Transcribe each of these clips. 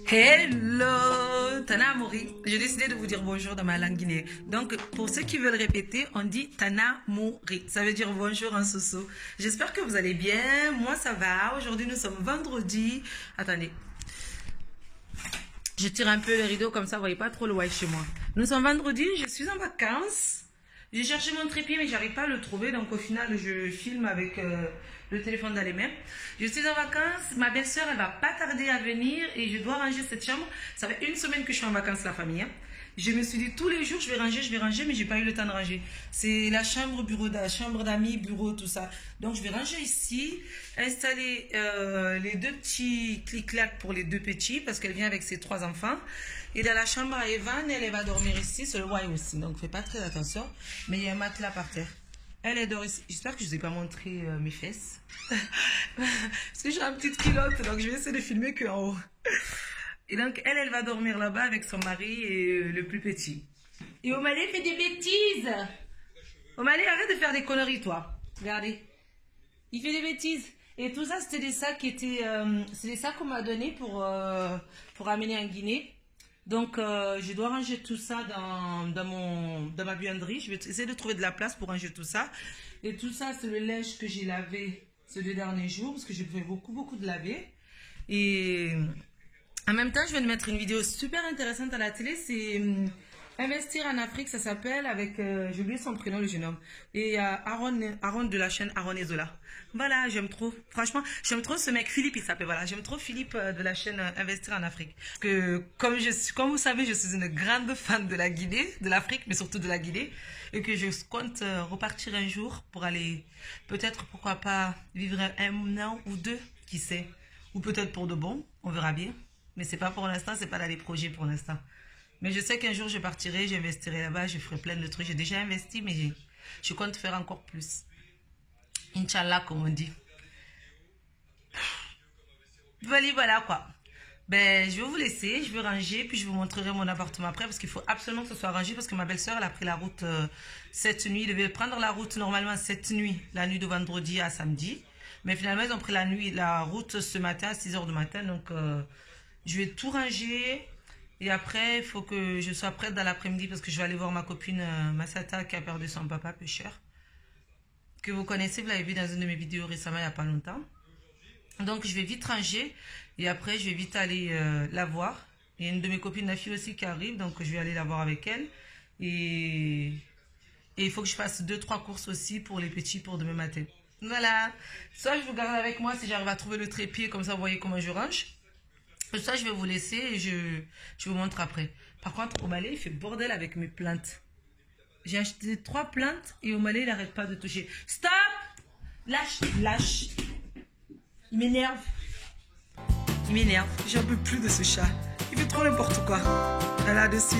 Hello, Tana Amori. J'ai décidé de vous dire bonjour dans ma langue guinéenne. Donc, pour ceux qui veulent répéter, on dit Tana Mori. Ça veut dire bonjour en soso. J'espère que vous allez bien. Moi, ça va. Aujourd'hui, nous sommes vendredi. Attendez. Je tire un peu le rideau comme ça, vous voyez pas trop le white chez moi. Nous sommes vendredi, je suis en vacances. J'ai cherché mon trépied, mais j'arrive pas à le trouver. Donc, au final, je filme avec le téléphone dans les mains. Je suis en vacances. Ma belle-sœur, elle va pas tarder à venir et je dois ranger cette chambre. Ça fait une semaine que je suis en vacances, la famille. Hein. Je me suis dit tous les jours, je vais ranger, mais j'ai pas eu le temps de ranger. C'est la chambre, bureau, chambre d'amis, bureau, tout ça. Donc, je vais ranger ici, installer les deux petits clic-clac pour les deux petits, parce qu'elle vient avec ses 3 enfants. Et dans la chambre à Evan, elle va dormir ici, c'est le Y aussi. Donc, fais pas très attention. Mais il y a un matelas par terre. Elle dort ici. J'espère que je ne vous ai pas montré mes fesses. Parce que j'ai une petite culotte, donc je vais essayer de filmer qu'en haut. Et donc, elle va dormir là-bas avec son mari et le plus petit. Et Omalé fait des bêtises. Omalé, arrête de faire des conneries, toi. Regardez. Il fait des bêtises. Et tout ça, c'était des sacs qui étaient... c'est des sacs qu'on m'a donné pour amener en Guinée. Donc, je dois ranger tout ça dans ma buanderie. Je vais essayer de trouver de la place pour ranger tout ça. Et tout ça, c'est le linge que j'ai lavé ces 2 derniers jours. Parce que j'ai fait beaucoup de laver. Et... en même temps, je viens de mettre une vidéo super intéressante à la télé. C'est Investir en Afrique, ça s'appelle avec... j'ai oublié son prénom, le jeune homme. Et Aaron de la chaîne Aaron et Zola. Voilà, j'aime trop. Franchement, j'aime trop ce mec. Philippe, il s'appelle. Voilà, j'aime trop Philippe de la chaîne Investir en Afrique. Parce que, comme vous savez, je suis une grande fan de la Guinée, de l'Afrique, mais surtout de la Guinée. Et que je compte repartir un jour pour aller, peut-être, pourquoi pas, vivre un an ou 2, qui sait. Ou peut-être pour de bon, on verra bien. Mais c'est pas pour l'instant, c'est pas dans les projets pour l'instant. Mais je sais qu'un jour je partirai, j'investirai là-bas, je ferai plein de trucs. J'ai déjà investi, mais je compte faire encore plus. Inch'Allah, comme on dit. Voilà quoi. Ben, je vais vous laisser, je vais ranger, puis je vous montrerai mon appartement après, parce qu'il faut absolument que ce soit rangé, parce que ma belle-sœur, elle a pris la route cette nuit. Elle devait prendre la route normalement cette nuit, la nuit de vendredi à samedi. Mais finalement, ils ont pris la route ce matin à 6 h du matin, donc... je vais tout ranger et après, il faut que je sois prête dans l'après-midi parce que je vais aller voir ma copine Massata qui a perdu son papa pêcheur. Que vous connaissez, vous l'avez vu dans une de mes vidéos récemment il n'y a pas longtemps. Donc, je vais vite ranger et après, je vais vite aller la voir. Il y a une de mes copines, la fille aussi, qui arrive, donc je vais aller la voir avec elle. Et il faut que je fasse 2-3 courses aussi pour les petits pour demain matin. Voilà. Soit je vous garde avec moi si j'arrive à trouver le trépied, comme ça vous voyez comment je range. Ça, je vais vous laisser et je vous montre après. Par contre, Omalé, il fait bordel avec mes plantes. J'ai acheté 3 plantes et Omalé, il n'arrête pas de toucher. Stop! Lâche. Il m'énerve. J'en peux plus de ce chat. Il fait trop n'importe quoi. Voilà, de suite.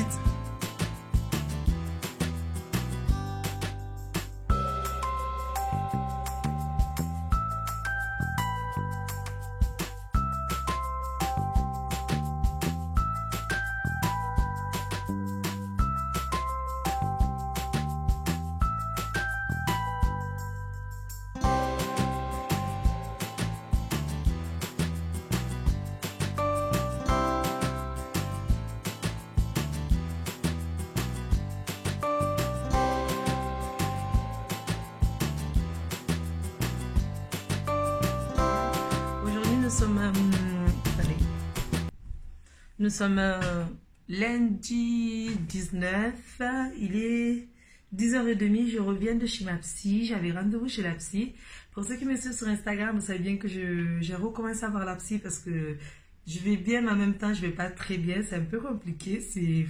Nous sommes lundi 19, il est 10h30, je reviens de chez ma psy, j'avais rendez-vous chez la psy. Pour ceux qui me suivent sur Instagram, vous savez bien que j'ai recommencé à voir la psy parce que je vais bien, mais en même temps je vais pas très bien, c'est un peu compliqué, c'est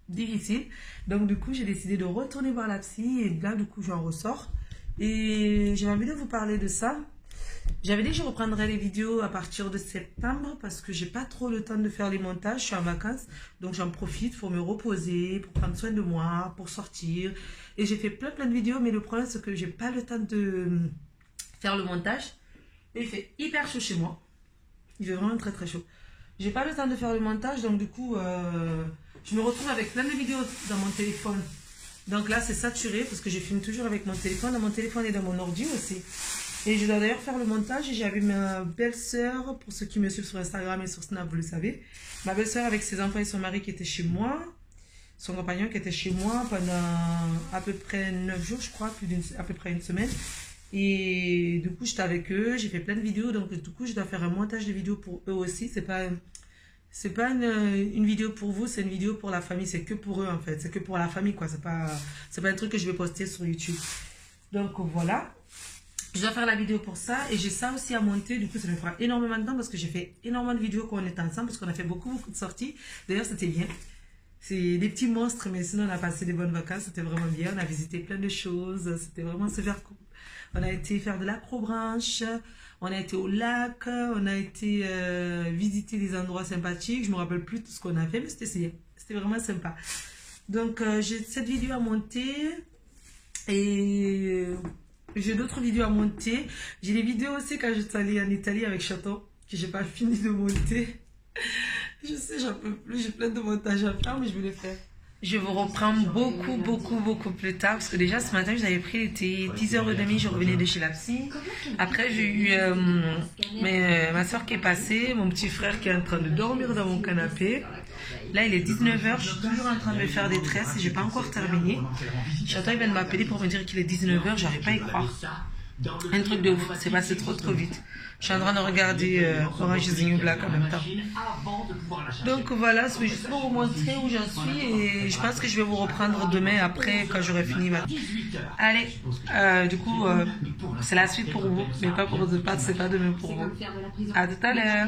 difficile. Donc du coup j'ai décidé de retourner voir la psy et là du coup j'en ressors. Et j'ai envie de vous parler de ça. J'avais dit que je reprendrais les vidéos à partir de septembre parce que j'ai pas trop le temps de faire les montages, je suis en vacances, donc j'en profite pour me reposer, pour prendre soin de moi, pour sortir. Et j'ai fait plein de vidéos, mais le problème c'est que j'ai pas le temps de faire le montage. Et il fait hyper chaud chez moi, il fait vraiment très chaud. J'ai pas le temps de faire le montage, donc du coup, je me retrouve avec plein de vidéos dans mon téléphone. Donc là c'est saturé parce que je filme toujours avec mon téléphone, dans mon téléphone et dans mon ordi aussi. Et je dois d'ailleurs faire le montage. J'avais ma belle-sœur, pour ceux qui me suivent sur Instagram et sur Snap, vous le savez. Ma belle-sœur avec ses enfants et son mari qui étaient chez moi. Son compagnon qui était chez moi pendant à peu près 9 jours, je crois, à peu près une semaine. Et du coup, j'étais avec eux, j'ai fait plein de vidéos. Donc du coup, je dois faire un montage de vidéos pour eux aussi. C'est pas une vidéo pour vous, c'est une vidéo pour la famille. C'est que pour eux en fait. C'est que pour la famille quoi. C'est pas un truc que je vais poster sur YouTube. Donc voilà. Je dois faire la vidéo pour ça et j'ai ça aussi à monter. Du coup, ça me fera énormément de temps parce que j'ai fait énormément de vidéos quand on était ensemble parce qu'on a fait beaucoup de sorties. D'ailleurs, c'était bien. C'est des petits monstres, mais sinon, on a passé des bonnes vacances. C'était vraiment bien. On a visité plein de choses. C'était vraiment super cool. On a été faire de l'acrobranche. On a été au lac. On a été visiter des endroits sympathiques. Je me rappelle plus tout ce qu'on a fait, mais c'était vraiment sympa. Donc, j'ai cette vidéo à monter et j'ai d'autres vidéos à monter. J'ai des vidéos aussi quand j'étais allée en Italie avec Chaton, que j'ai pas fini de monter. Je sais, j'en peux plus, j'ai plein de montages à faire, mais je vais les faire. Je vous reprends beaucoup plus tard, parce que déjà ce matin, j'avais pris, il était 10h30, je revenais de chez la psy. Après, j'ai eu ma soeur qui est passée, mon petit frère qui est en train de dormir dans mon canapé. Là, il est 19h, je suis toujours en train de me faire des tresses et j'ai pas encore terminé. J'attends, il vient de m'appeler pour me dire qu'il est 19h, j'arrive pas à y croire. Un truc de ouf, c'est passé trop vite. Je suis en train de regarder Orange is the New Black en même temps. Donc voilà, c'est juste pour vous montrer où j'en suis et je pense que je vais vous reprendre demain après quand j'aurai fini ma... Allez, du coup, c'est la suite pour vous, mais pas pour The Path, c'est pas demain pour vous. À tout à l'heure.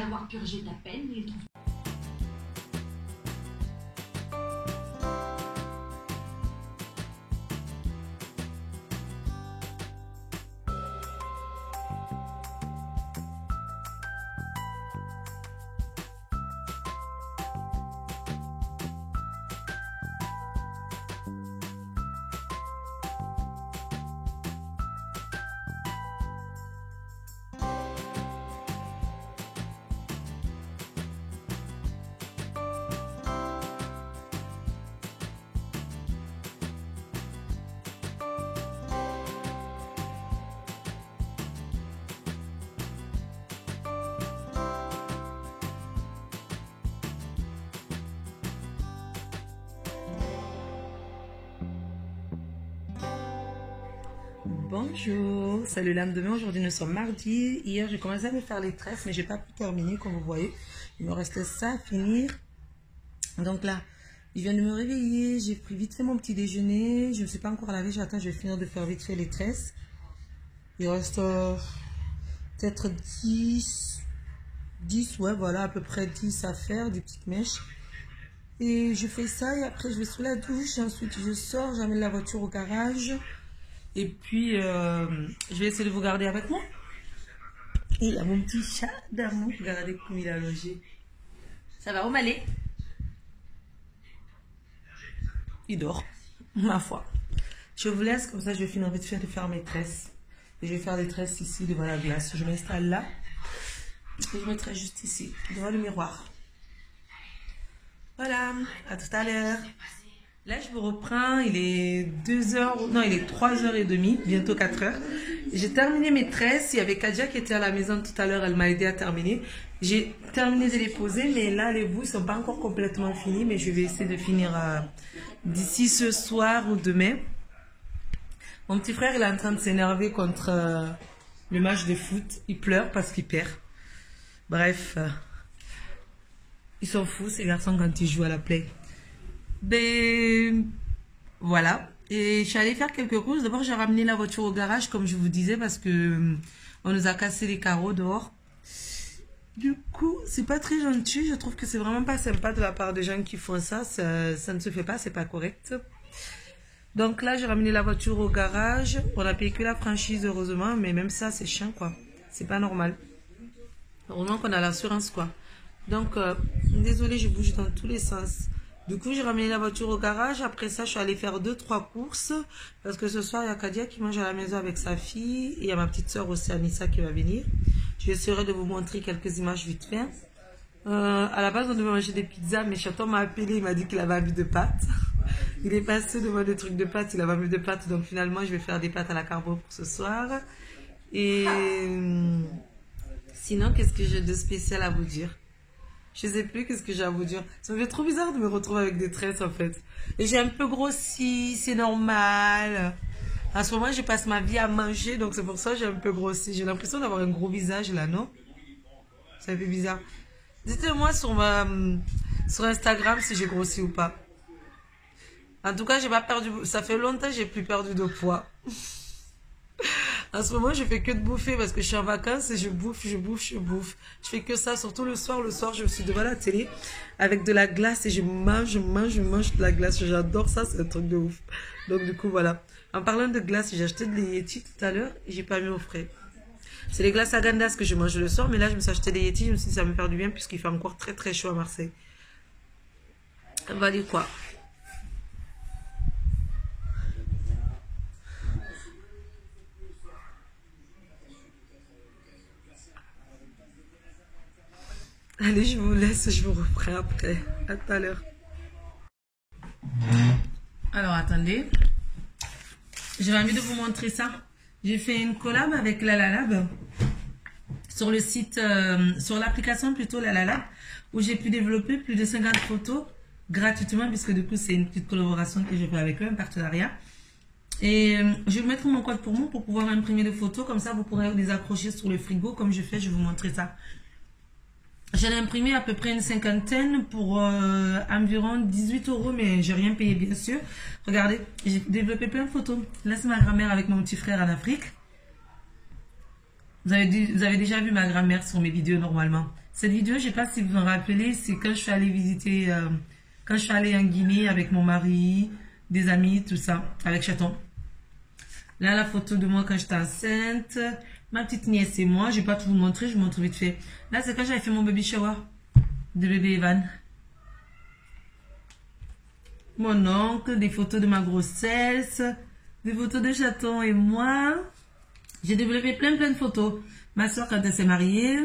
Bonjour, c'est le lendemain. Aujourd'hui nous sommes mardi. Hier j'ai commencé à me faire les tresses mais j'ai pas pu terminer comme vous voyez. Il me restait ça à finir. Donc là, je viens de me réveiller, j'ai pris vite fait mon petit déjeuner. Je ne me suis pas encore lavé, j'attends, je vais finir de faire vite fait les tresses. Il reste peut-être 10, ouais voilà, à peu près 10 à faire, des petites mèches. Et je fais ça et après je vais sous la douche et ensuite je sors, j'amène la voiture au garage. Et puis, je vais essayer de vous garder avec moi. Et il y a mon petit chat d'amour. Regardez comme il a logé. Ça va, Omalé? Il dort, ma foi. Je vous laisse, comme ça je vais finir vite fait de faire mes tresses. Et je vais faire des tresses ici devant la glace. Je m'installe là. Et je mettrai juste ici, devant le miroir. Voilà, à tout à l'heure. Là, je vous reprends, il est 2h, non, il est 3h30, bientôt 4h. J'ai terminé mes tresses, il y avait Kadia qui était à la maison tout à l'heure, elle m'a aidé à terminer. J'ai terminé de les poser, mais là, les bouts ne sont pas encore complètement finis, mais je vais essayer de finir d'ici ce soir ou demain. Mon petit frère, il est en train de s'énerver contre le match de foot. Il pleure parce qu'il perd. Bref, ils sont fous, ces garçons, quand ils jouent à la play. Ben voilà, et je suis allée faire quelques courses. D'abord j'ai ramené la voiture au garage comme je vous disais parce que on nous a cassé les carreaux dehors. Du coup c'est pas très gentil, je trouve que c'est vraiment pas sympa de la part des gens qui font ça, ça ne se fait pas, c'est pas correct. Donc là j'ai ramené la voiture au garage, on a payé que la franchise heureusement, mais même ça c'est chiant quoi, c'est pas normal. Heureusement qu'on a l'assurance quoi. Donc désolée, je bouge dans tous les sens. Du coup, j'ai ramené la voiture au garage. Après ça, je suis allée faire 2-3 courses. Parce que ce soir, il y a Kadia qui mange à la maison avec sa fille. Et il y a ma petite soeur aussi, Anissa, qui va venir. J'essaierai de vous montrer quelques images vite fait. À la base, on devait manger des pizzas. Mais Chaton m'a appelé, il m'a dit qu'il avait envie de pâtes. Il est passé devant des trucs de pâtes, il avait envie de pâtes. Donc finalement, je vais faire des pâtes à la carbo pour ce soir. Et sinon, qu'est-ce que j'ai de spécial à vous dire? Je sais plus qu'est-ce que j'ai à vous dire. Ça me fait trop bizarre de me retrouver avec des tresses en fait. Et j'ai un peu grossi, c'est normal. En ce moment, je passe ma vie à manger, donc c'est pour ça que j'ai un peu grossi. J'ai l'impression d'avoir un gros visage là, non? Ça fait bizarre. Dites-moi sur Instagram si j'ai grossi ou pas. En tout cas, j'ai pas perdu. Ça fait longtemps que j'ai plus perdu de poids. En ce moment, je fais que de bouffer parce que je suis en vacances et je bouffe, je bouffe, je bouffe. Je fais que ça, surtout le soir. Le soir, je suis devant la télé avec de la glace et je mange, je mange, je mange de la glace. J'adore ça, c'est un truc de ouf. Donc, du coup, voilà. En parlant de glace, j'ai acheté des Yeti tout à l'heure et j'ai pas mis au frais. C'est les glaces à Gandas que je mange le soir, mais là, je me suis acheté des Yeti. Je me suis dit, ça me fait du bien puisqu'il fait encore très, très chaud à Marseille. On va dire quoi? Allez, je vous laisse, je vous reprends après. À tout à l'heure. Alors, attendez. J'ai envie de vous montrer ça. J'ai fait une collab avec Lalalab sur le site, sur l'application plutôt Lalalab, où j'ai pu développer plus de 50 photos gratuitement, puisque du coup, c'est une petite collaboration que j'ai fait avec eux, un partenariat. Et je vais mettre mon code promo pour pouvoir imprimer des photos. Comme ça, vous pourrez les accrocher sur le frigo. Comme je fais, je vais vous montrer ça. J'en ai imprimé à peu près une cinquantaine pour environ 18 €, mais j'ai rien payé bien sûr. Regardez, j'ai développé plein de photos. Là, c'est ma grand-mère avec mon petit frère en Afrique. Vous avez déjà vu ma grand-mère sur mes vidéos normalement. Cette vidéo, je ne sais pas si vous en rappelez, c'est quand je suis allée visiter, quand je suis allée en Guinée avec mon mari, des amis, tout ça, avec Chaton. Là, la photo de moi quand j'étais enceinte. Ma petite nièce et moi, je vais pas tout vous montrer, je vous montre vite fait. Là, c'est quand j'avais fait mon baby shower de bébé Evan. Mon oncle, des photos de ma grossesse, des photos de Chaton et moi. J'ai développé plein de photos. Ma soeur quand elle s'est mariée,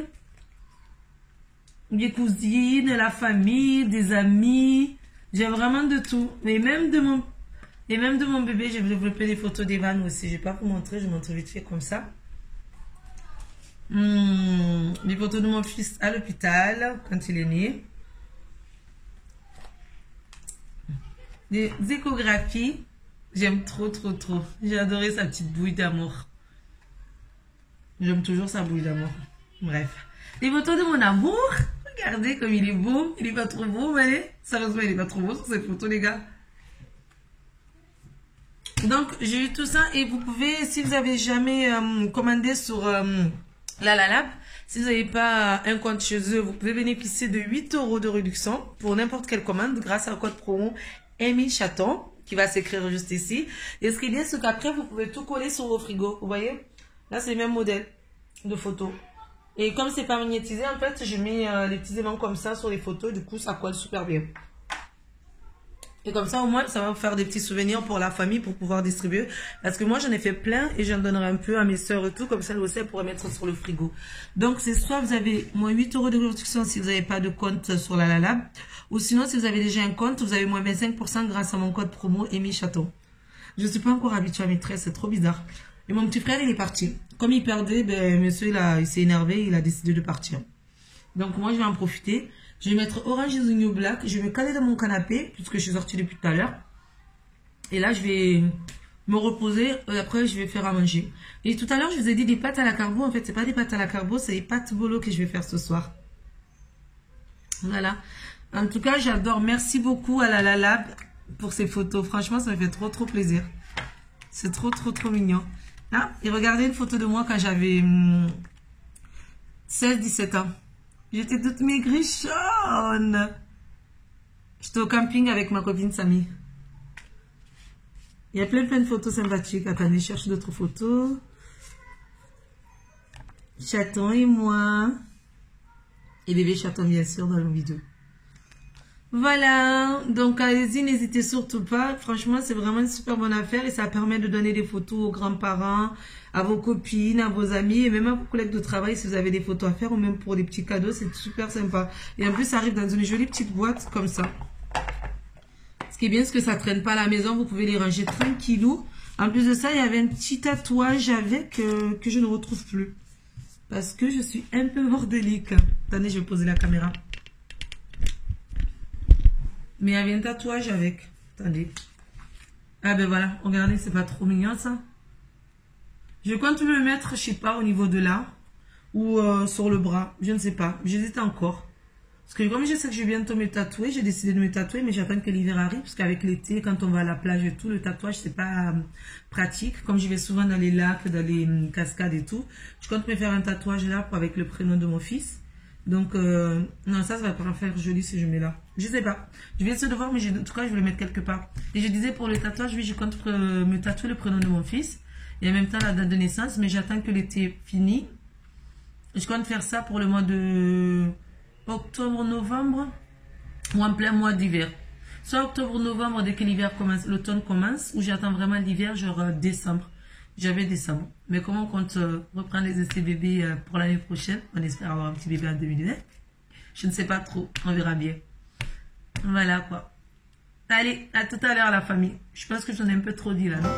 des cousines, la famille, des amis. J'ai vraiment de tout. Et même de mon bébé, j'ai développé des photos d'Evan aussi. Je vais pas vous montrer, je vous montre vite fait comme ça. Les photos de mon fils à l'hôpital quand il est né. Des échographies. J'aime trop, trop, trop. J'ai adoré sa petite bouille d'amour. J'aime toujours sa bouille d'amour. Bref. Les photos de mon amour. Regardez comme il est beau. Il est pas trop beau, mais sérieusement, il est pas trop beau sur cette photo, les gars. Donc, j'ai eu tout ça et vous pouvez, si vous avez jamais commandé sur Lalalab, si vous n'avez pas un compte chez eux, vous pouvez bénéficier de 8 € de réduction pour n'importe quelle commande grâce au code promo Emile Chaton qui va s'écrire juste ici. Et ce qui est bien, c'est qu'après, vous pouvez tout coller sur vos frigos. Vous voyez? Là, c'est le même modèle de photos. Et comme c'est pas magnétisé, en fait, je mets les petits aimants comme ça sur les photos. Du coup, ça colle super bien. Et comme ça, au moins, ça va vous faire des petits souvenirs pour la famille pour pouvoir distribuer. Parce que moi, j'en ai fait plein et j'en donnerai un peu à mes soeurs et tout. Comme ça, elles aussi, elles pourraient mettre sur le frigo. Donc, c'est soit vous avez moins 8 € de réduction si vous n'avez pas de compte sur la Lalalab. Ou sinon, si vous avez déjà un compte, vous avez moins 25% grâce à mon code promo Emile Chaton. Je ne suis pas encore habituée à mes tresses, c'est trop bizarre. Et mon petit frère, il est parti. Comme il perdait, ben, monsieur, il s'est énervé, il a décidé de partir. Donc, moi, je vais en profiter. Je vais mettre Orange is the New Black. Je vais me caler dans mon canapé, puisque je suis sortie depuis tout à l'heure. Et là, je vais me reposer. Et après, je vais faire à manger. Et tout à l'heure, je vous ai dit des pâtes à la carbo. En fait, c'est pas des pâtes à la carbo, c'est des pâtes bolo que je vais faire ce soir. Voilà. En tout cas, j'adore. Merci beaucoup à la Lalalab pour ces photos. Franchement, ça me fait trop, trop plaisir. C'est trop, trop, trop mignon. Ah, et regardez une photo de moi quand j'avais 16-17 ans. J'étais toute maigrichonne. J'étais au camping avec ma copine Samy. Il y a plein de photos sympathiques. Attendez, je cherche d'autres photos. Chaton et moi. Et bébé Chaton, bien sûr, dans la vidéo. Voilà, donc allez-y, n'hésitez surtout pas. Franchement, c'est vraiment une super bonne affaire et ça permet de donner des photos aux grands-parents, à vos copines, à vos amis et même à vos collègues de travail si vous avez des photos à faire ou même pour des petits cadeaux, c'est super sympa. Et en plus, ça arrive dans une jolie petite boîte comme ça. Ce qui est bien, c'est que ça traîne pas à la maison, vous pouvez les ranger tranquillou. En plus de ça, il y avait un petit tatouage avec que je ne retrouve plus. Parce que je suis un peu bordélique. Attendez, je vais poser la caméra. Mais il y avait un tatouage avec. Attendez. Ah ben voilà, regardez, c'est pas trop mignon ça. Je compte le mettre, je sais pas, au niveau de là. Ou sur le bras, je ne sais pas. J'hésite encore. Parce que comme je sais que je vais bientôt me tatouer, j'ai décidé de me tatouer, mais j'attends que l'hiver arrive. Parce qu'avec l'été, quand on va à la plage et tout, le tatouage, c'est pas pratique. Comme je vais souvent dans les lacs, dans les cascades et tout, je compte me faire un tatouage là avec le prénom de mon fils. Donc, non, ça va pas faire joli si je mets là. Je sais pas. Je vais essayer de voir, mais en tout cas, je vais le mettre quelque part. Et je disais pour le tatouage, oui, je compte me tatouer le prénom de mon fils. Et en même temps, la date de naissance, mais j'attends que l'été finisse. Je compte faire ça pour le mois de octobre, novembre, ou en plein mois d'hiver. Soit octobre, novembre, dès que l'hiver commence, l'automne commence, ou j'attends vraiment l'hiver, genre décembre. J'avais décembre. Mais comment on compte reprendre les essais bébés pour l'année prochaine? On espère avoir un petit bébé en 2020. Je ne sais pas trop. On verra bien. Voilà quoi. Allez, à tout à l'heure la famille. Je pense que j'en ai un peu trop dit là, non?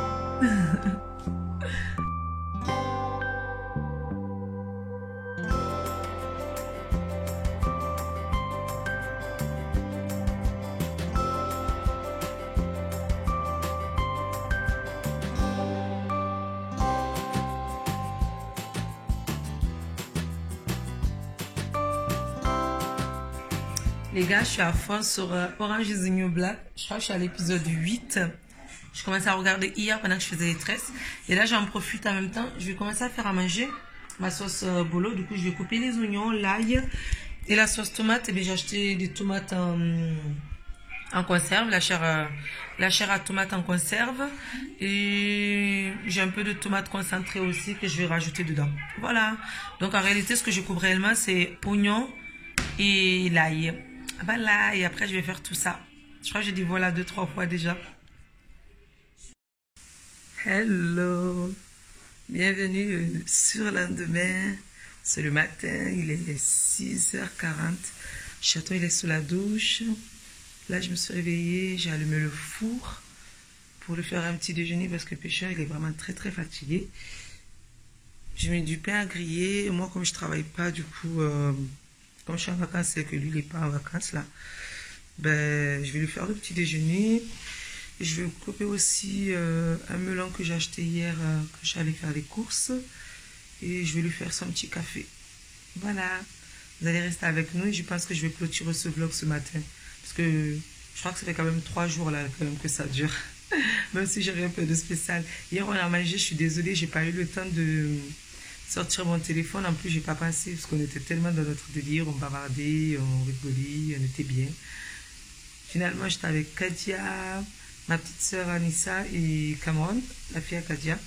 Les gars, je suis à fond sur Orange is the New Black. Je crois que je suis à l'épisode 8. Je commençais à regarder hier pendant que je faisais les tresses. Et là, j'en profite en même temps. Je vais commencer à faire à manger ma sauce bolo. Du coup, je vais couper les oignons, l'ail et la sauce tomate. Et bien, j'ai acheté des tomates en conserve, la chair à tomate en conserve. Et j'ai un peu de tomate concentrée aussi que je vais rajouter dedans. Voilà. Donc, en réalité, ce que je coupe réellement, c'est oignons et l'ail. Voilà, et après je vais faire tout ça. Je crois que j'ai dit voilà 2-3 fois déjà. Hello, bienvenue sur lendemain. C'est le matin, il est 6h40. Chaton il est sous la douche. Là je me suis réveillée, j'ai allumé le four pour lui faire un petit déjeuner parce que Pécheur il est vraiment très fatigué. Je mets du pain à griller. Moi comme je travaille pas du coup... Comme je suis en vacances et que lui, il n'est pas en vacances, là, ben, je vais lui faire le petit déjeuner. Et je vais me couper aussi un melon que j'ai acheté hier, que j'allais faire les courses. Et je vais lui faire son petit café. Voilà. Vous allez rester avec nous et je pense que je vais clôturer ce vlog ce matin. Parce que je crois que ça fait quand même 3 jours, là, quand même, que ça dure. Même si j'ai un peu de spécial. Hier, on a mangé, je suis désolée, j'ai pas eu le temps de... sortir mon téléphone, en plus j'ai pas pensé parce qu'on était tellement dans notre délire, on bavardait, on rigolait, on était bien. Finalement j'étais avec Kadia, ma petite soeur Anissa et Cameron, la fille à Kadia.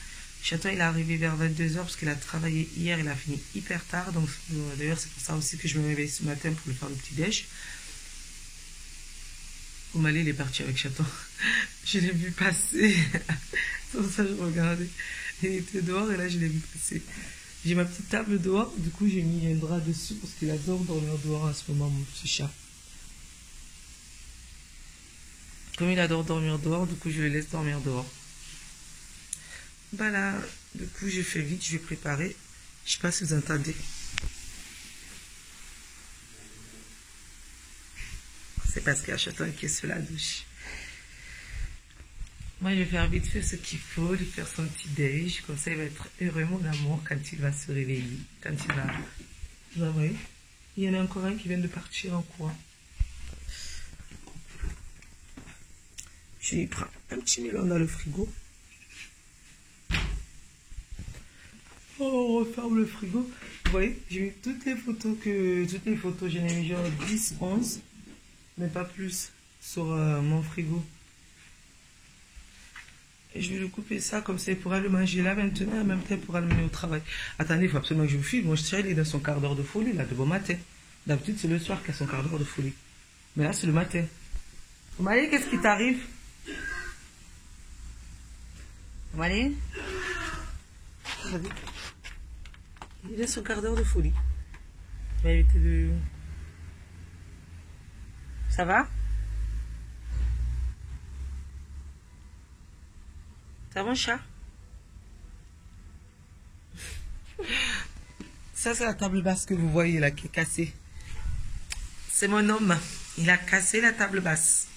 Chaton il est arrivé vers 22h parce qu'il a travaillé hier, il a fini hyper tard, donc d'ailleurs c'est pour ça aussi que je me réveille ce matin pour lui faire le petit déj. Oumali il est parti avec Chaton, je l'ai vu passer, c'est pour ça que je regardais, il était dehors et là je l'ai vu passer. J'ai ma petite table dehors, du coup j'ai mis un drap dessus parce qu'il adore dormir dehors en ce moment, mon petit chat. Comme il adore dormir dehors, du coup je le laisse dormir dehors. Voilà, du coup j'ai fait vite, je vais préparer. Je sais pas si vous entendez. C'est parce qu'il y a Chaton qui est sous la douche. Moi, je vais faire vite fait ce qu'il faut, lui faire son petit déj. Comme ça, il va être heureux, mon amour, quand il va se réveiller. Quand il va... Vous voyez, il y en a encore un qui vient de partir en courant. Je lui prends un petit melon dans le frigo. Oh, on referme le frigo. Vous voyez, j'ai mis toutes les photos j'en ai mis genre 10, 11, mais pas plus, sur mon frigo. Et je vais lui couper ça, comme ça il pourra le manger là maintenant, en même temps il pourra le mener au travail. Attendez, il faut absolument que je vous filme. Moi, je sais, il est dans son quart d'heure de folie, là, de bon matin. D'habitude, c'est le soir qu'il a son quart d'heure de folie. Mais là, c'est le matin. Oumali, qu'est-ce qui t'arrive? Oumali? Vas-y. Il est son quart d'heure de folie. Il va éviter de... Ça va? T'as mon chat? Ça, c'est la table basse que vous voyez là qui est cassée. C'est mon homme. Il a cassé la table basse.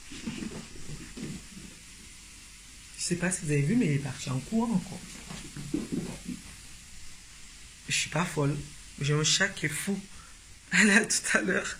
Je sais pas si vous avez vu, mais il est parti en courant encore. Je suis pas folle. J'ai un chat qui est fou. Allez, à tout à l'heure.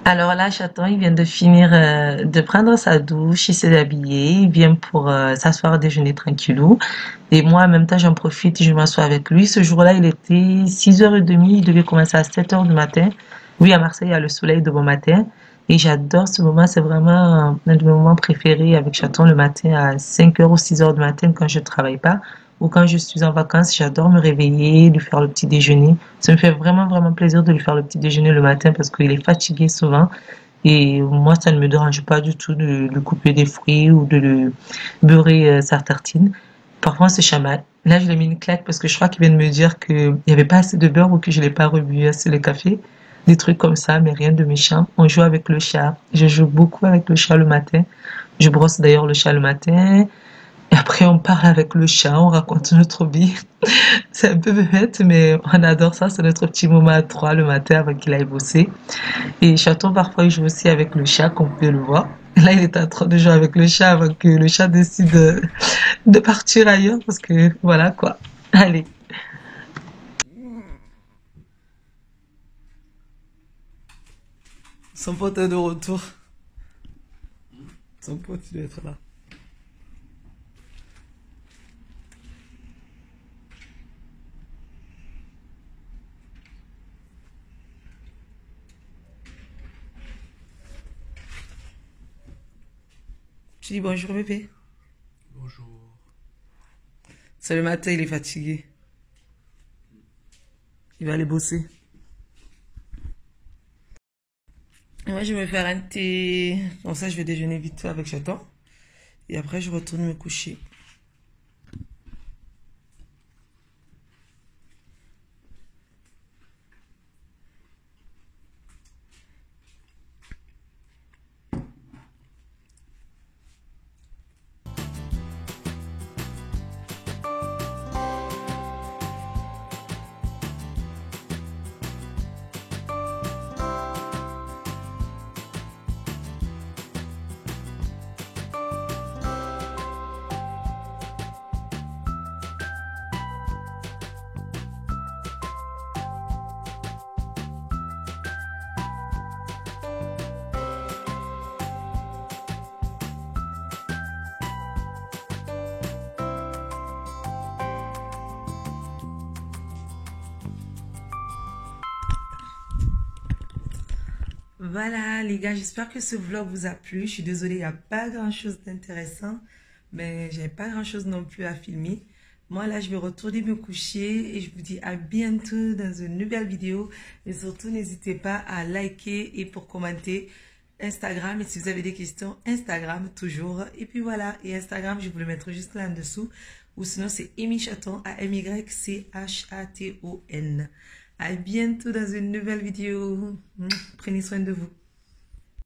Alors là, Chaton, il vient de finir de prendre sa douche, il s'est habillé, il vient pour s'asseoir déjeuner tranquillou. Et moi, en même temps, j'en profite, je m'assois avec lui. Ce jour-là, il était 6h30, il devait commencer à 7h du matin. Oui, à Marseille, il y a le soleil de bon matin. Et j'adore ce moment, c'est vraiment un de mes moments préférés avec Chaton le matin à 5h ou 6h du matin quand je travaille pas. Ou quand je suis en vacances, j'adore me réveiller, lui faire le petit déjeuner. Ça me fait vraiment, vraiment plaisir de lui faire le petit déjeuner le matin parce qu'il est fatigué souvent. Et moi, ça ne me dérange pas du tout de lui couper des fruits ou de lui beurrer sa tartine. Parfois, on se chamaille. Là, je lui ai mis une claque parce que je crois qu'il vient de me dire qu'il n'y avait pas assez de beurre ou que je l'ai pas rebu assez le café. Des trucs comme ça, mais rien de méchant. On joue avec le chat. Je joue beaucoup avec le chat le matin. Je brosse d'ailleurs le chat le matin. Et après, on parle avec le chat, on raconte notre vie. C'est un peu bête, mais on adore ça. C'est notre petit moment à trois le matin avant qu'il aille bosser. Et Chaton, parfois, il joue aussi avec le chat, comme vous pouvez le voir. Là, il est en train de jouer avec le chat avant que le chat décide de partir ailleurs, parce que voilà quoi. Allez. Son pote est de retour. Son pote, il doit être là. Tu dis bonjour bébé. Bonjour. C'est le matin, il est fatigué. Il va aller bosser. Et moi, je vais me faire un thé. Comme ça, je vais déjeuner vite fait avec Chaton. Et après, je retourne me coucher. Voilà les gars, j'espère que ce vlog vous a plu. Je suis désolée, il n'y a pas grand chose d'intéressant, mais j'ai pas grand chose non plus à filmer. Moi là, je vais retourner me coucher et je vous dis à bientôt dans une nouvelle vidéo. Et surtout, n'hésitez pas à liker et pour commenter Instagram. Et si vous avez des questions, Instagram toujours. Et puis voilà, et Instagram, je vais vous le mettre juste là en dessous. Ou sinon, c'est Amy Chaton, A-M-Y-C-H-A-T-O-N. À bientôt dans une nouvelle vidéo. Prenez soin de vous.